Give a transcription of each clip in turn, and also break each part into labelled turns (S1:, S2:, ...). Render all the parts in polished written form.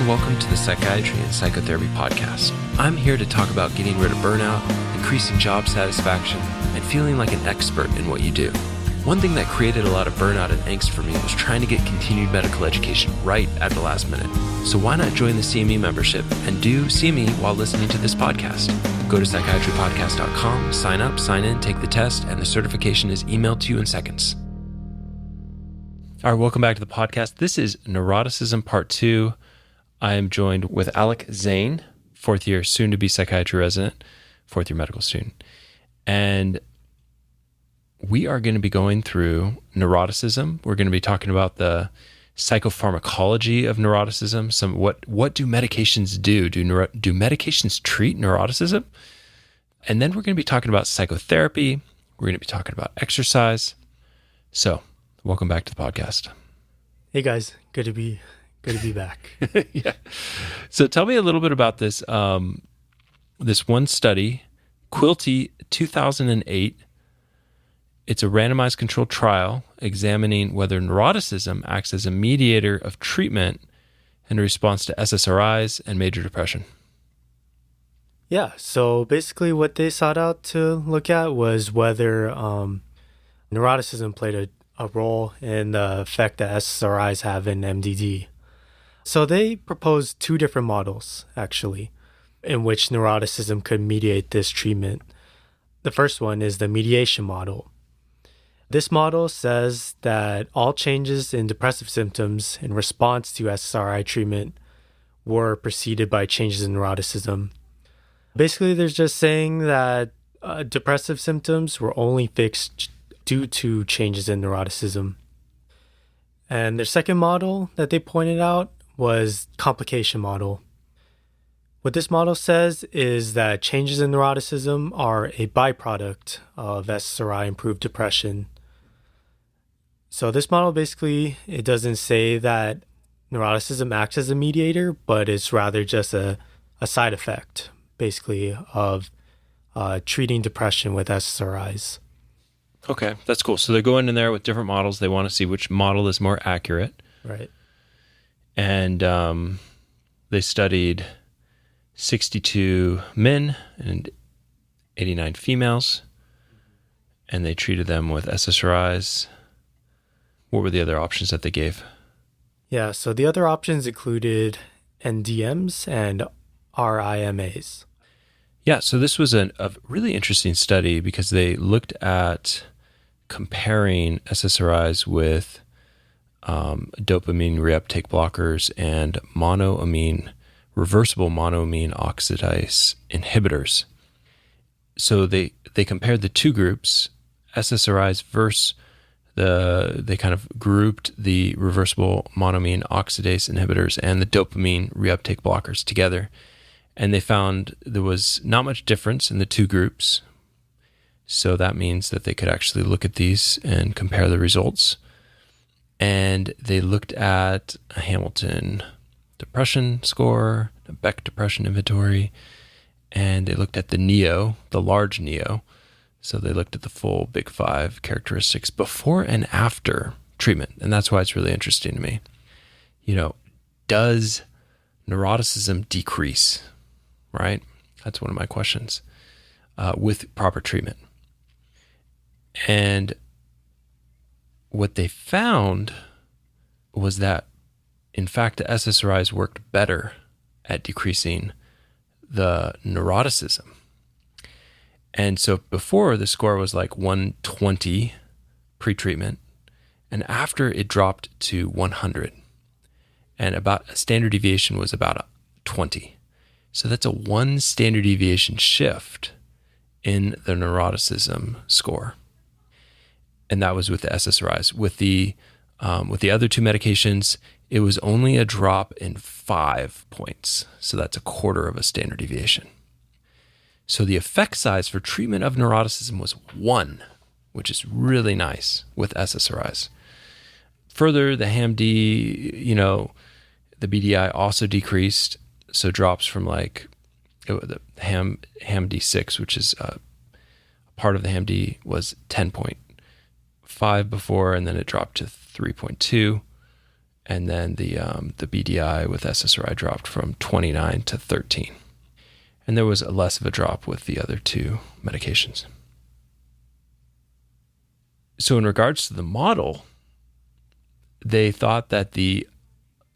S1: welcome to the Psychiatry and Psychotherapy podcast. I'm here to talk about getting rid of burnout, increasing job satisfaction, and feeling like an expert in what you do. One thing that created a lot of burnout and angst for me was trying to get continued medical education right at the last minute. So why not join the CME membership and do CME while listening to this podcast? Go to psychiatrypodcast.com, sign up, sign in, take the test, and the certification is emailed to you in seconds. All right, welcome back to the podcast. This is Neuroticism Part 2. I am joined with Alec Zane, fourth year, soon to be psychiatry resident, fourth year medical student. And we are going to be going through neuroticism. We're going to be talking about the psychopharmacology of neuroticism. What do medications do? Do medications treat neuroticism? And then we're going to be talking about psychotherapy. We're going to be talking about exercise. So, welcome back to the podcast.
S2: Hey guys, good to be back.
S1: Yeah. So tell me a little bit about this this one study, Quilty 2008. It's a randomized controlled trial examining whether neuroticism acts as a mediator of treatment in response to SSRIs and major depression.
S2: Yeah, so basically what they sought out to look at was whether neuroticism played a role in the effect that SSRIs have in MDD. So they proposed two different models, actually, in which neuroticism could mediate this treatment. The first one is the mediation model. This model says that all changes in depressive symptoms in response to SSRI treatment were preceded by changes in neuroticism. Basically, they're just saying that depressive symptoms were only fixed due to changes in neuroticism. And their second model that they pointed out was complication model. What this model says is that changes in neuroticism are a byproduct of SSRI-improved depression. So this model basically, it doesn't say that neuroticism acts as a mediator, but it's rather just a side effect, basically, of treating depression with SSRIs.
S1: Okay, that's cool. So they're going in there with different models. They want to see which model is more accurate.
S2: Right.
S1: And they studied 62 men and 89 females, and they treated them with SSRIs. What were the other options that they gave?
S2: Yeah, so the other options included NDMs and RIMAs.
S1: Yeah, so this was a really interesting study because they looked at comparing SSRIs with dopamine reuptake blockers and reversible monoamine oxidase inhibitors. So they compared the two groups, SSRIs versus they kind of grouped the reversible monoamine oxidase inhibitors and the dopamine reuptake blockers together. And they found there was not much difference in the two groups. So that means that they could actually look at these and compare the results. And they looked at a Hamilton depression score, a Beck depression inventory, and they looked at the NEO, the large NEO. So they looked at the full Big Five characteristics before and after treatment. And that's why it's really interesting to me. Does neuroticism decrease? Right? That's one of my questions with proper treatment. And what they found was that, in fact, the SSRIs worked better at decreasing the neuroticism. And so before, the score was like 120 pre-treatment, and after it dropped to 100. And about a standard deviation was about 20. So that's a 1 standard deviation shift in the neuroticism score. And that was with the SSRIs. With the other two medications, it was only a drop in 5 points. So that's a quarter of a standard deviation. So the effect size for treatment of neuroticism was 1, which is really nice with SSRIs. Further, the HAM-D, the BDI also decreased. So drops from the HAM-D6, which is part of the HAM-D, was 10.5 before, and then it dropped to 3.2. And then the BDI with SSRI dropped from 29 to 13. And there was less of a drop with the other two medications. So in regards to the model, they thought that the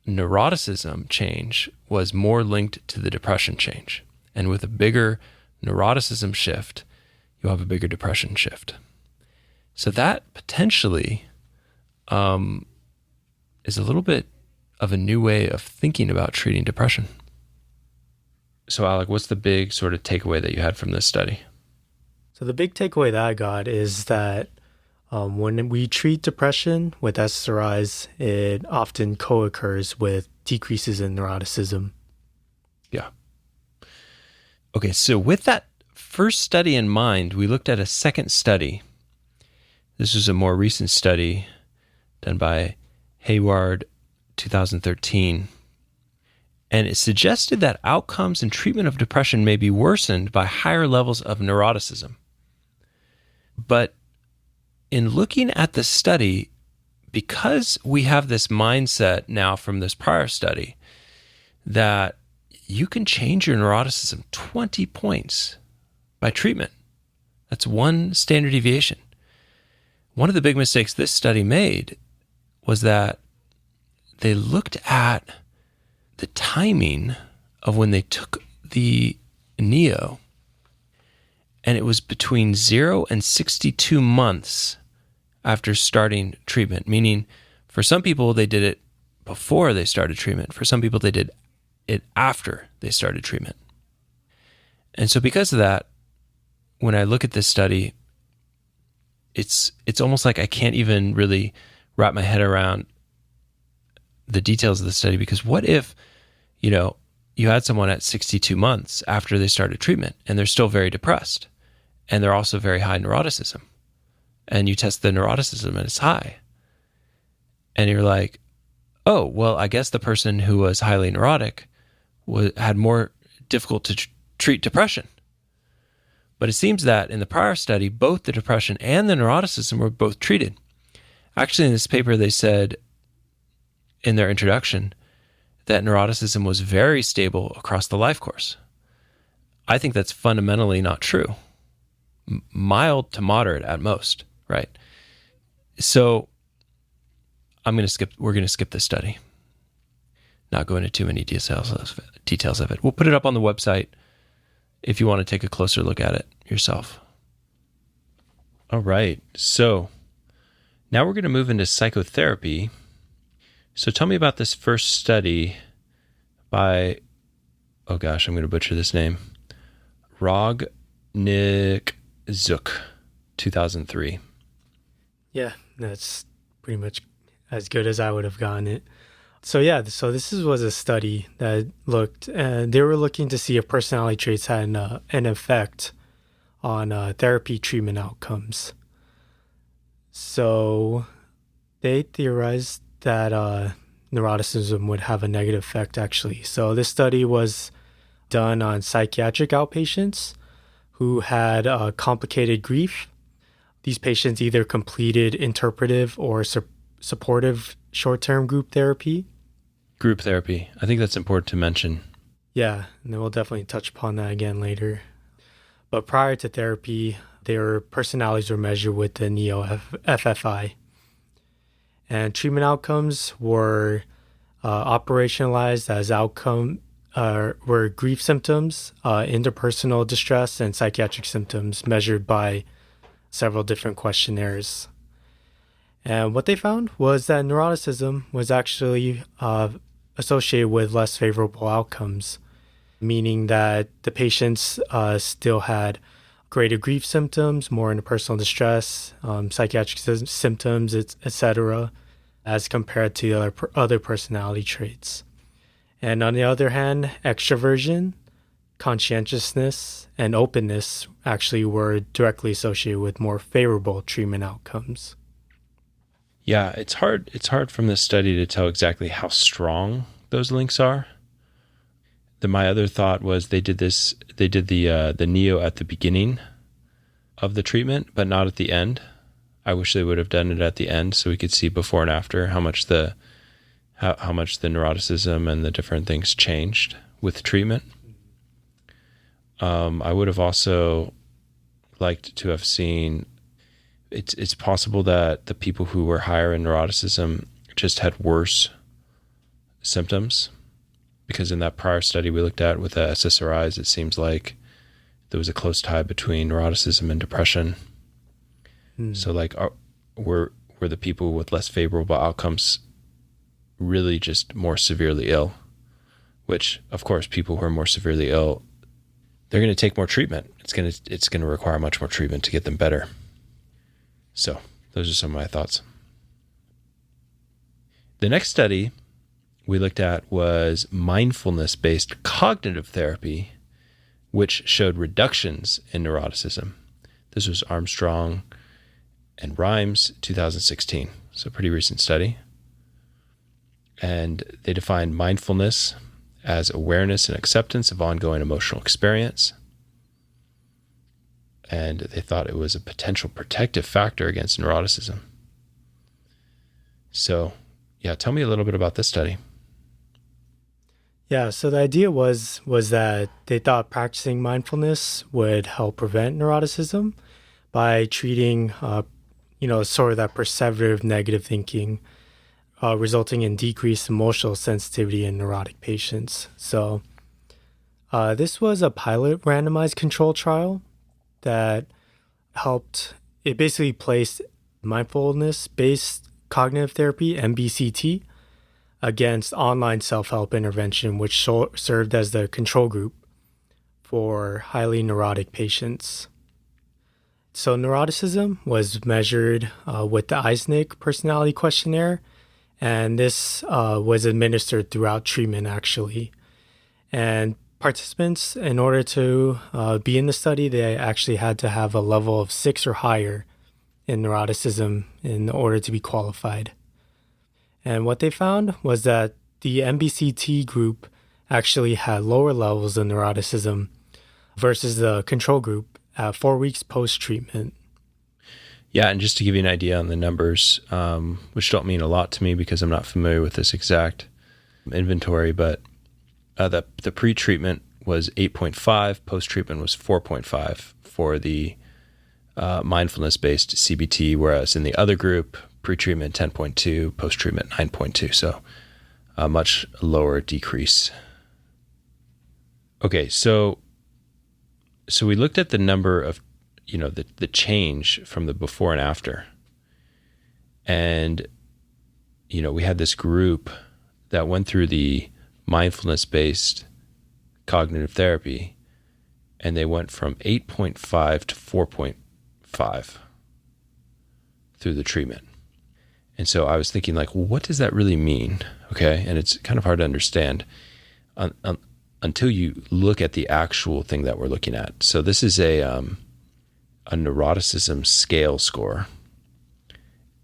S1: neuroticism change was more linked to the depression change. And with a bigger neuroticism shift, you'll have a bigger depression shift. So that potentially is a little bit of a new way of thinking about treating depression. So Alec, what's the big sort of takeaway that you had from this study?
S2: So the big takeaway that I got is that when we treat depression with SSRIs, it often co-occurs with decreases in neuroticism.
S1: Yeah. Okay, so with that first study in mind, we looked at a second study. This was a more recent study done by Hayward, 2013. And it suggested that outcomes and treatment of depression may be worsened by higher levels of neuroticism. But in looking at the study, because we have this mindset now from this prior study that you can change your neuroticism 20 points by treatment. That's one standard deviation. One of the big mistakes this study made was that they looked at the timing of when they took the Neo, and it was between 0 and 62 months after starting treatment, meaning for some people, they did it before they started treatment. For some people, they did it after they started treatment. And so because of that, when I look at this study, it's almost like I can't even really wrap my head around the details of the study, because what if, you had someone at 62 months after they started treatment and they're still very depressed and they're also very high neuroticism, and you test the neuroticism and it's high. And you're like, oh, well, I guess the person who was highly neurotic had more difficult to treat depression. But it seems that in the prior study, both the depression and the neuroticism were both treated. Actually, in this paper, they said in their introduction that neuroticism was very stable across the life course. I think that's fundamentally not true. Mild to moderate at most, right? So we're going to skip this study. Not go into too many details of it. We'll put it up on the website if you want to take a closer look at it yourself. All right. So now we're going to move into psychotherapy. So tell me about this first study by, oh gosh, I'm going to butcher this name, Rognick Zook, 2003.
S2: Yeah, that's pretty much as good as I would have gotten it. So this was a study that they were looking to see if personality traits had an effect on therapy treatment outcomes. So they theorized that neuroticism would have a negative effect, actually. So this study was done on psychiatric outpatients who had complicated grief. These patients either completed interpretive or supportive short-term group therapy.
S1: Group therapy. I think that's important to mention.
S2: Yeah, and then we'll definitely touch upon that again later. But prior to therapy, their personalities were measured with the Neo-FFI. And treatment outcomes were operationalized as were grief symptoms, interpersonal distress, and psychiatric symptoms measured by several different questionnaires. And what they found was that neuroticism was actually associated with less favorable outcomes, meaning that the patients still had greater grief symptoms, more interpersonal distress, psychiatric symptoms, etc., as compared to other personality traits. And on the other hand, extroversion, conscientiousness, and openness actually were directly associated with more favorable treatment outcomes.
S1: Yeah, it's hard from this study to tell exactly how strong those links are. My other thought was they did the Neo at the beginning of the treatment, but not at the end. I wish they would have done it at the end so we could see before and after how much the how much the neuroticism and the different things changed with treatment. I would have also liked to have seen, it's possible that the people who were higher in neuroticism just had worse symptoms, because in that prior study we looked at with the SSRIs, it seems like there was a close tie between neuroticism and depression. So like, were the people with less favorable outcomes really just more severely ill? Which, of course, people who are more severely ill, they're going to take more treatment. It's going to require much more treatment to get them better. So those are some of my thoughts. The next study we looked at was mindfulness-based cognitive therapy, which showed reductions in neuroticism. This was Armstrong and Rhimes, 2016. So a pretty recent study. And they defined mindfulness as awareness and acceptance of ongoing emotional experience. And they thought it was a potential protective factor against neuroticism. So, yeah, tell me a little bit about this study.
S2: Yeah, so the idea was that they thought practicing mindfulness would help prevent neuroticism by treating, sort of that perseverative negative thinking, resulting in decreased emotional sensitivity in neurotic patients. So this was a pilot randomized control trial that helped. It basically placed mindfulness-based cognitive therapy, MBCT, against online self-help intervention, which served as the control group for highly neurotic patients. So neuroticism was measured with the Eisnig personality questionnaire, and this was administered throughout treatment, actually. And participants, in order to be in the study, they actually had to have a level of 6 or higher in neuroticism in order to be qualified. And what they found was that the MBCT group actually had lower levels of neuroticism versus the control group at 4 weeks post-treatment.
S1: Yeah, and just to give you an idea on the numbers, which don't mean a lot to me because I'm not familiar with this exact inventory, but the pre-treatment was 8.5, post-treatment was 4.5 for the mindfulness-based CBT, whereas in the other group, pre-treatment 10.2, post-treatment 9.2, so a much lower decrease. Okay, so we looked at the number of, the change from the before and after. And, we had this group that went through the mindfulness-based cognitive therapy, and they went from 8.5 to 4.5 through the treatment. And so I was thinking, like, well, what does that really mean? Okay, and it's kind of hard to understand until you look at the actual thing that we're looking at. So this is a neuroticism scale score.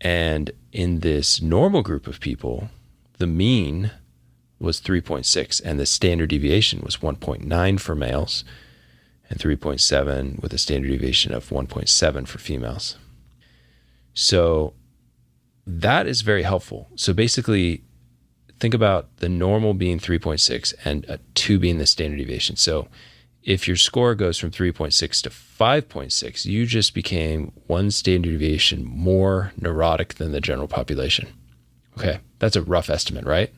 S1: And in this normal group of people, the mean was 3.6, and the standard deviation was 1.9 for males and 3.7 with a standard deviation of 1.7 for females. So that is very helpful. So basically, think about the normal being 3.6 and a 2 being the standard deviation. So if your score goes from 3.6 to 5.6, you just became 1 standard deviation more neurotic than the general population. Okay, that's a rough estimate, right?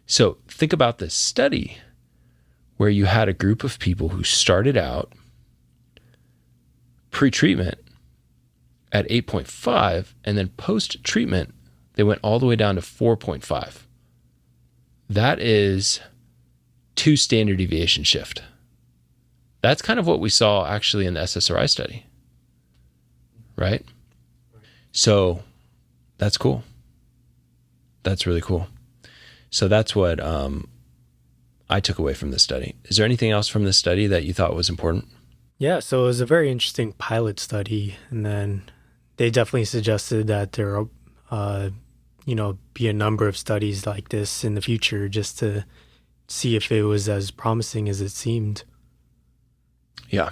S1: So think about this study where you had a group of people who started out pre-treatment at 8.5, and then post-treatment, they went all the way down to 4.5. That is 2 standard deviation shift. That's kind of what we saw actually in the SSRI study, right? So that's cool. That's really cool. So that's what I took away from this study. Is there anything else from this study that you thought was important?
S2: Yeah, so it was a very interesting pilot study, and then they definitely suggested that there be a number of studies like this in the future just to see if it was as promising as it seemed.
S1: Yeah.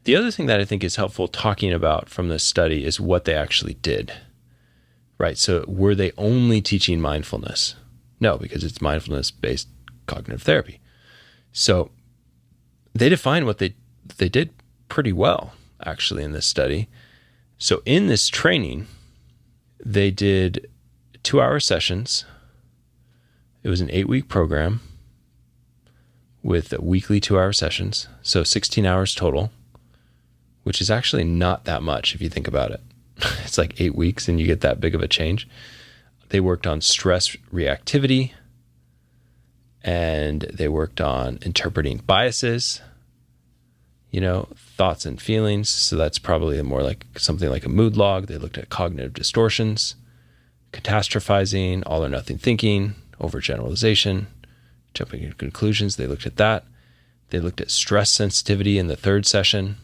S1: The other thing that I think is helpful talking about from this study is what they actually did, right? So were they only teaching mindfulness? No, because it's mindfulness-based cognitive therapy. So they define what they did pretty well, actually, in this study. So in this training, they did 2-hour sessions. It was an 8-week program with weekly 2-hour sessions. So 16 hours total, which is actually not that much if you think about it. It's like 8 weeks and you get that big of a change. They worked on stress reactivity, and they worked on interpreting biases, thoughts and feelings. So that's probably more like something like a mood log. They looked at cognitive distortions, catastrophizing, all or nothing thinking, overgeneralization, jumping to conclusions. They looked at that. They looked at stress sensitivity in the 3rd session,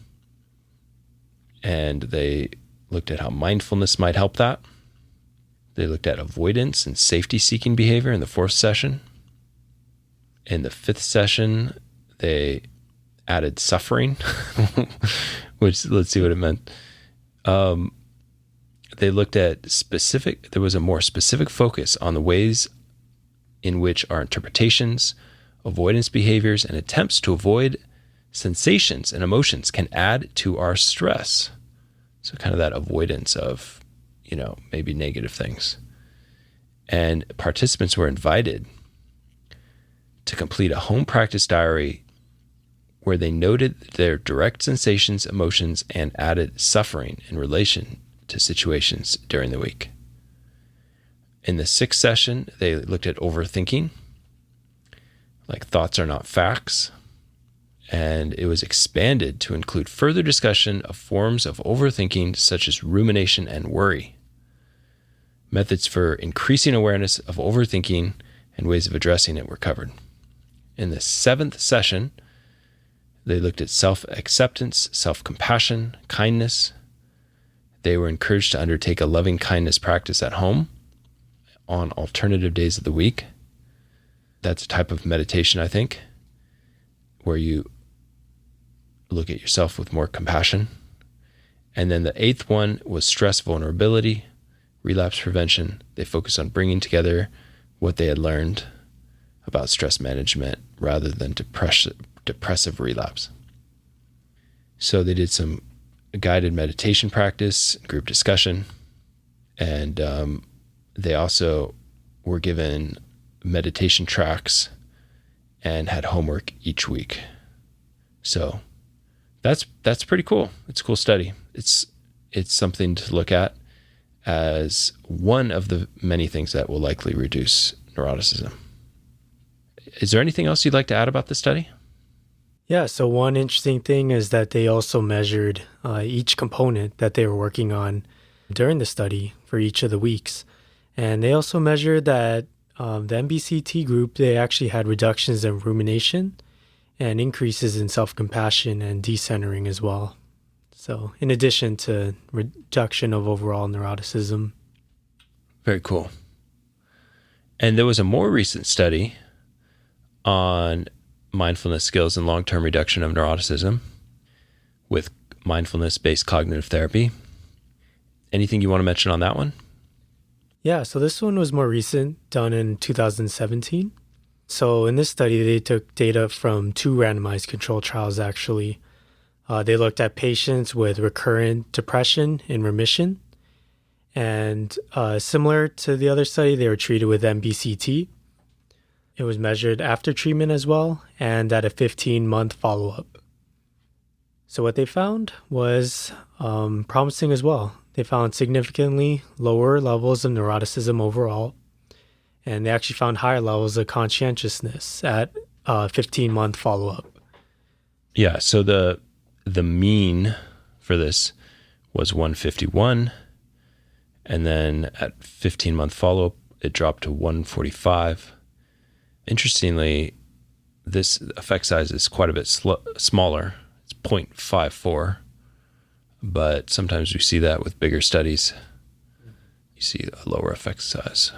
S1: and they looked at how mindfulness might help that. They looked at avoidance and safety-seeking behavior in the 4th session. In the 5th session, they added suffering, which, let's see what it meant. They looked at there was a more specific focus on the ways in which our interpretations, avoidance behaviors, and attempts to avoid sensations and emotions can add to our stress. So kind of that avoidance of, maybe negative things. And participants were invited to complete a home practice diary where they noted their direct sensations, emotions, and added suffering in relation to situations during the week. In the 6th session, they looked at overthinking, like thoughts are not facts, and it was expanded to include further discussion of forms of overthinking such as rumination and worry. Methods for increasing awareness of overthinking and ways of addressing it were covered. In the 7th session, they looked at self-acceptance, self-compassion, kindness. They were encouraged to undertake a loving kindness practice at home on alternative days of the week. That's a type of meditation, I think, where you look at yourself with more compassion. And then the 8th one was stress vulnerability, relapse prevention. They focused on bringing together what they had learned about stress management rather than depressive relapse. So they did some guided meditation practice, group discussion, and they also were given meditation tracks and had homework each week. So that's pretty cool. It's a cool study. It's something to look at as one of the many things that will likely reduce neuroticism. Is there anything else you'd like to add about this study?
S2: Yeah, so one interesting thing is that they also measured each component that they were working on during the study for each of the weeks. And they also measured that the MBCT group, they actually had reductions in rumination and increases in self-compassion and decentering as well. So in addition to reduction of overall neuroticism.
S1: Very cool. And there was a more recent study on mindfulness skills and long-term reduction of neuroticism with mindfulness-based cognitive therapy. Anything you want to mention on that one?
S2: Yeah, so this one was more recent, done in 2017. So in this study, they took data from 2 randomized control trials, actually. They looked at patients with recurrent depression in remission. And similar to the other study, they were treated with MBCT. It was measured after treatment as well, and at a 15-month follow-up. So what they found was promising as well. They found significantly lower levels of neuroticism overall, and they actually found higher levels of conscientiousness at a 15-month follow-up.
S1: Yeah, so the mean for this was 151, and then at 15-month follow-up, it dropped to 145. Interestingly, this effect size is quite a bit smaller. It's 0.54, but sometimes we see that with bigger studies. You see a lower effect size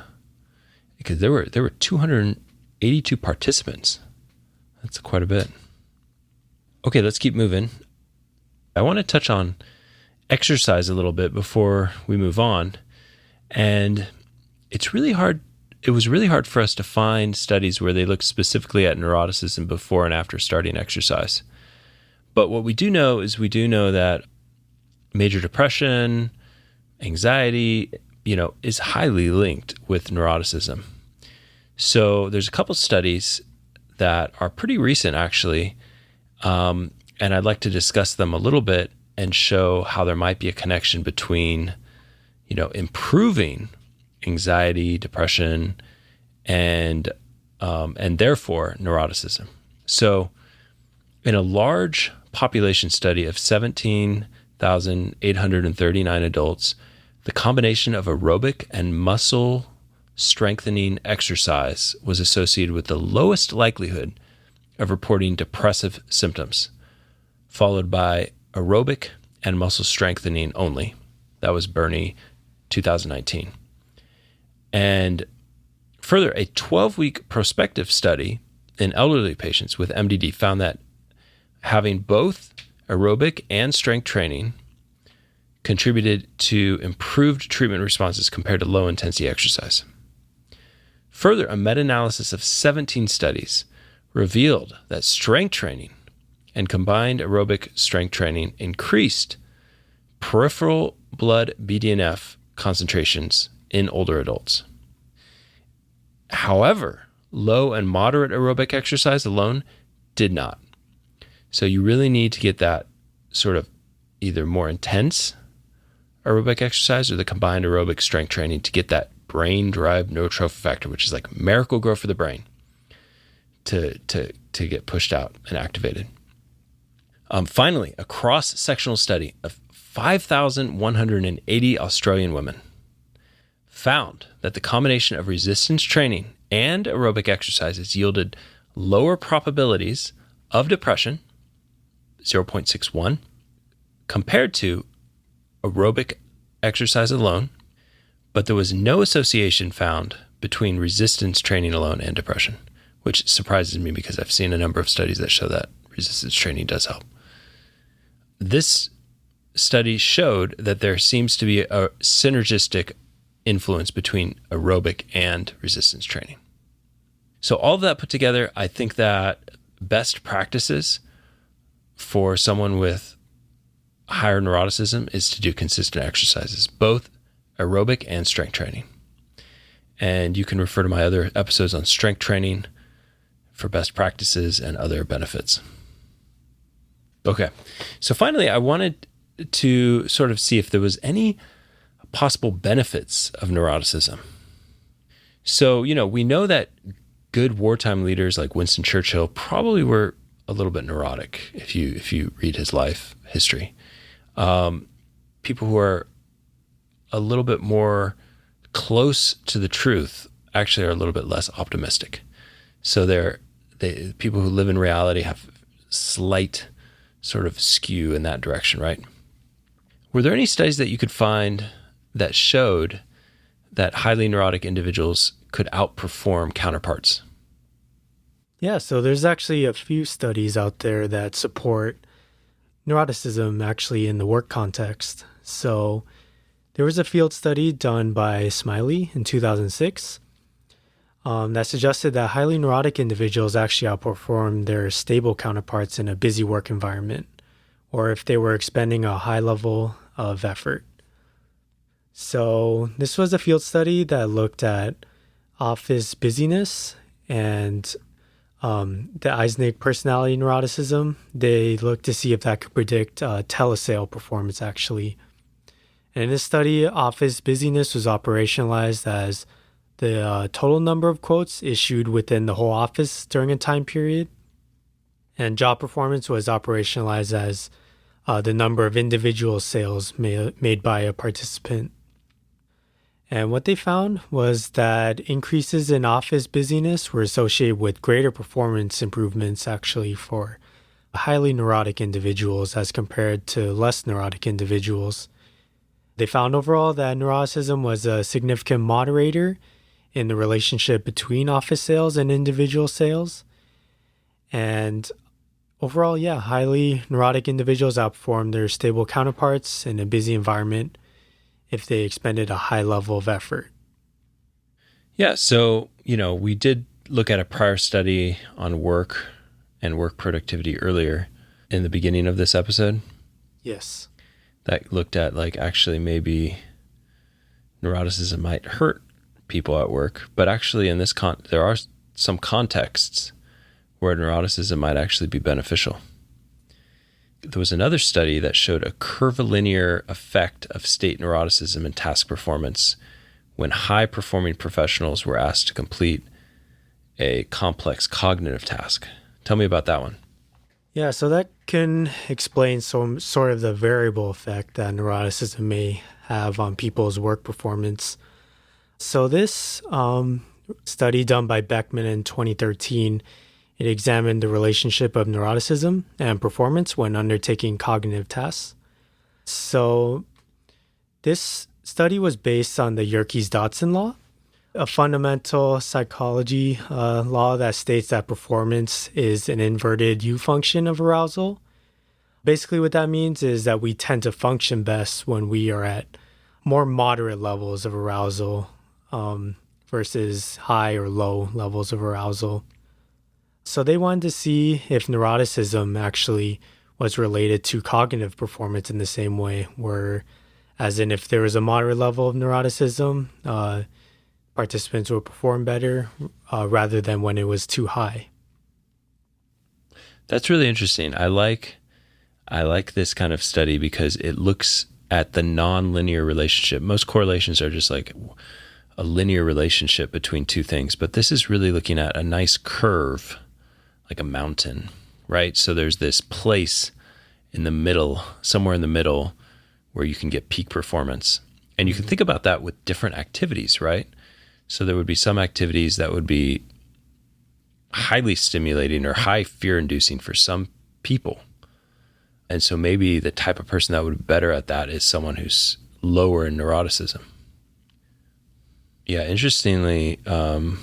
S1: because there were 282 participants. That's quite a bit. Okay, let's keep moving. I want to touch on exercise a little bit before we move on, and it's really hard it was really hard for us to find studies where they looked specifically at neuroticism before and after starting exercise. But what we do know is that major depression, anxiety, is highly linked with neuroticism. So there's a couple studies that are pretty recent, actually, and I'd like to discuss them a little bit and show how there might be a connection between, improving anxiety, depression, and therefore neuroticism. So in a large population study of 17,839 adults, the combination of aerobic and muscle strengthening exercise was associated with the lowest likelihood of reporting depressive symptoms, followed by aerobic and muscle strengthening only. That was Burney, 2019. And further, a 12-week prospective study in elderly patients with MDD found that having both aerobic and strength training contributed to improved treatment responses compared to low-intensity exercise. Further, a meta-analysis of 17 studies revealed that strength training and combined aerobic strength training increased peripheral blood BDNF concentrations in older adults. However, low and moderate aerobic exercise alone did not. So you really need to get that sort of either more intense aerobic exercise or the combined aerobic strength training to get that brain-derived neurotrophic factor, which is like miracle grow for the brain, to get pushed out and activated. Finally, a cross-sectional study of 5,180 Australian women found that the combination of resistance training and aerobic exercises yielded lower probabilities of depression, 0.61, compared to aerobic exercise alone, but there was no association found between resistance training alone and depression, which surprises me because I've seen a number of studies that show that resistance training does help. This study showed that there seems to be a synergistic influence between aerobic and resistance training. So all of that put together, I think that best practices for someone with higher neuroticism is to do consistent exercises, both aerobic and strength training. And you can refer to my other episodes on strength training for best practices and other benefits. Okay, so finally, I wanted to sort of see if there was any possible benefits of neuroticism. So, we know that good wartime leaders like Winston Churchill probably were a little bit neurotic if you read his life history. People who are a little bit more close to the truth actually are a little bit less optimistic. So people who live in reality have slight sort of skew in that direction, right? Were there any studies that you could find that showed that highly neurotic individuals could outperform counterparts?
S2: Yeah, so there's actually a few studies out there that support neuroticism actually in the work context. So there was a field study done by Smiley in 2006 that suggested that highly neurotic individuals actually outperform their stable counterparts in a busy work environment, or if they were expending a high level of effort. So this was a field study that looked at office busyness and the Eysenck personality neuroticism. They looked to see if that could predict telesale performance, actually. And in this study, office busyness was operationalized as the total number of quotes issued within the whole office during a time period. And job performance was operationalized as the number of individual sales made by a participant. And what they found was that increases in office busyness were associated with greater performance improvements actually for highly neurotic individuals as compared to less neurotic individuals. They found overall that neuroticism was a significant moderator in the relationship between office sales and individual sales. And overall, highly neurotic individuals outperformed their stable counterparts in a busy environment if they expended a high level of effort.
S1: Yeah. So, we did look at a prior study on work and work productivity earlier in the beginning of this episode.
S2: Yes.
S1: That looked at actually maybe neuroticism might hurt people at work, but actually in this there are some contexts where neuroticism might actually be beneficial. There was another study that showed a curvilinear effect of state neuroticism and task performance when high-performing professionals were asked to complete a complex cognitive task. Tell me about that one.
S2: Yeah, so that can explain some sort of the variable effect that neuroticism may have on people's work performance. So this study done by Beckman in 2013, it examined the relationship of neuroticism and performance when undertaking cognitive tasks. So this study was based on the Yerkes-Dodson law, a fundamental psychology law that states that performance is an inverted U function of arousal. Basically, what that means is that we tend to function best when we are at more moderate levels of arousal versus high or low levels of arousal. So they wanted to see if neuroticism actually was related to cognitive performance in the same way, where, as in if there was a moderate level of neuroticism, participants would perform better rather than when it was too high.
S1: That's really interesting. I like this kind of study because it looks at the non-linear relationship. Most correlations are just like a linear relationship between two things, but this is really looking at a nice curve, like a mountain, right? So there's this place in the middle, somewhere in the middle, where you can get peak performance. And you can think about that with different activities, right? So there would be some activities that would be highly stimulating or high fear-inducing for some people. And so maybe the type of person that would be better at that is someone who's lower in neuroticism. Yeah, interestingly, I'm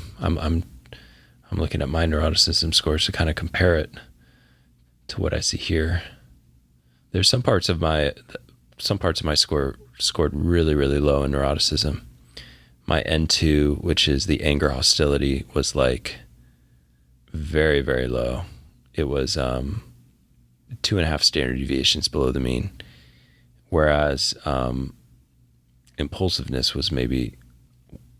S1: looking at my neuroticism scores to kind of compare it to what I see here. There's some parts of my score scored really, really low in neuroticism. My N2, which is the anger hostility, was very, very low. It was 2.5 standard deviations below the mean, whereas impulsiveness was maybe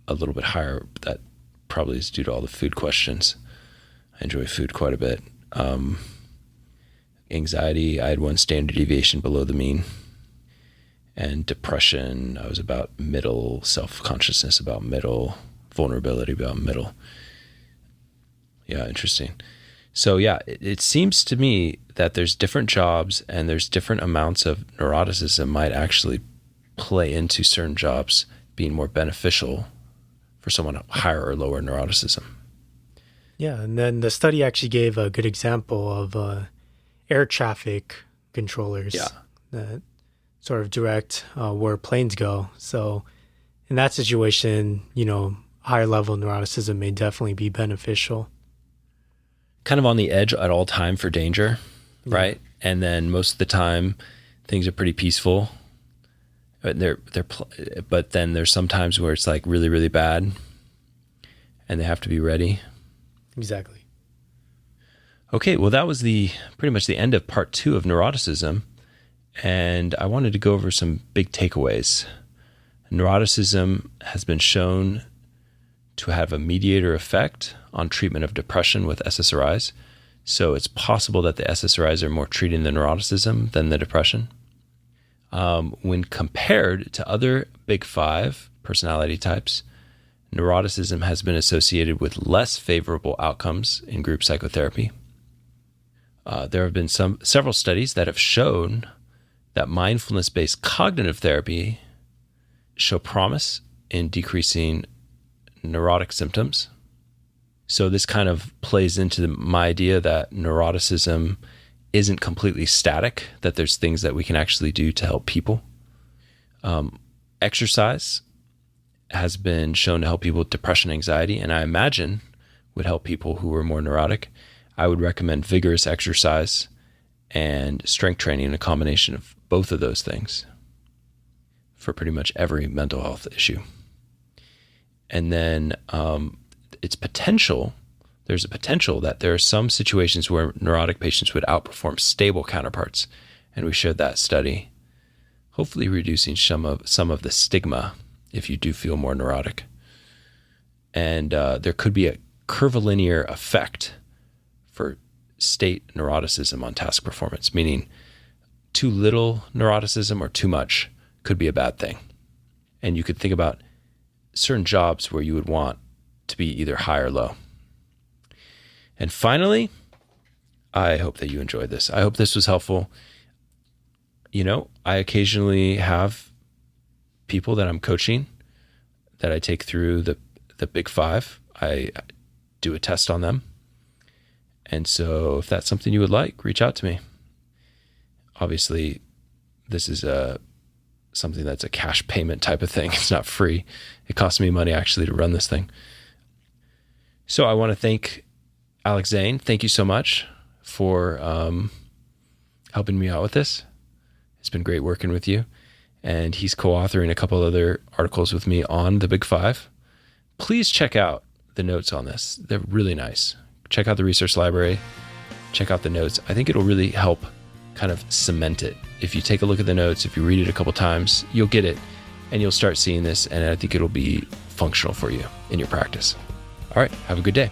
S1: a little bit higher. That probably is due to all the food questions. I enjoy food quite a bit. Anxiety, I had 1 standard deviation below the mean. And depression, I was about middle, self-consciousness about middle, vulnerability about middle. Yeah, interesting. So yeah, it seems to me that there's different jobs and there's different amounts of neuroticism might actually play into certain jobs being more beneficial for someone higher or lower neuroticism.
S2: Yeah, and then the study actually gave a good example of air traffic controllers that sort of direct where planes go. So in that situation, higher level neuroticism may definitely be beneficial.
S1: Kind of on the edge at all time for danger, right? And then most of the time, things are pretty peaceful. But then there's some times where it's like really, really bad, and they have to be ready.
S2: Exactly.
S1: Okay, well, that was pretty much the end of part 2 of neuroticism, and I wanted to go over some big takeaways. Neuroticism has been shown to have a mediator effect on treatment of depression with SSRIs. So it's possible that the SSRIs are more treating the neuroticism than the depression. When compared to other big 5 personality types, neuroticism has been associated with less favorable outcomes in group psychotherapy. There have been several studies that have shown that mindfulness-based cognitive therapy show promise in decreasing neurotic symptoms. So this kind of plays into my idea that neuroticism isn't completely static, that there's things that we can actually do to help people. Exercise has been shown to help people with depression, anxiety, and I imagine would help people who are more neurotic. I would recommend vigorous exercise and strength training, a combination of both of those things for pretty much every mental health issue. And then there's a potential that there are some situations where neurotic patients would outperform stable counterparts. And we showed that study, hopefully reducing some of the stigma if you do feel more neurotic. And there could be a curvilinear effect for state neuroticism on task performance, meaning too little neuroticism or too much could be a bad thing. And you could think about certain jobs where you would want to be either high or low. And finally, I hope that you enjoyed this. I hope this was helpful. I occasionally have people that I'm coaching that I take through the Big Five. I do a test on them. And so if that's something you would like, reach out to me. Obviously, this is something that's a cash payment type of thing. It's not free. It costs me money actually to run this thing. So I want to thank Alex Zane. Thank you so much for helping me out with this. It's been great working with you. And he's co-authoring a couple other articles with me on the Big Five. Please check out the notes on this. They're really nice. Check out the resource library. Check out the notes. I think it'll really help kind of cement it. If you take a look at the notes, if you read it a couple times, you'll get it and you'll start seeing this. And I think it'll be functional for you in your practice. All right. Have a good day.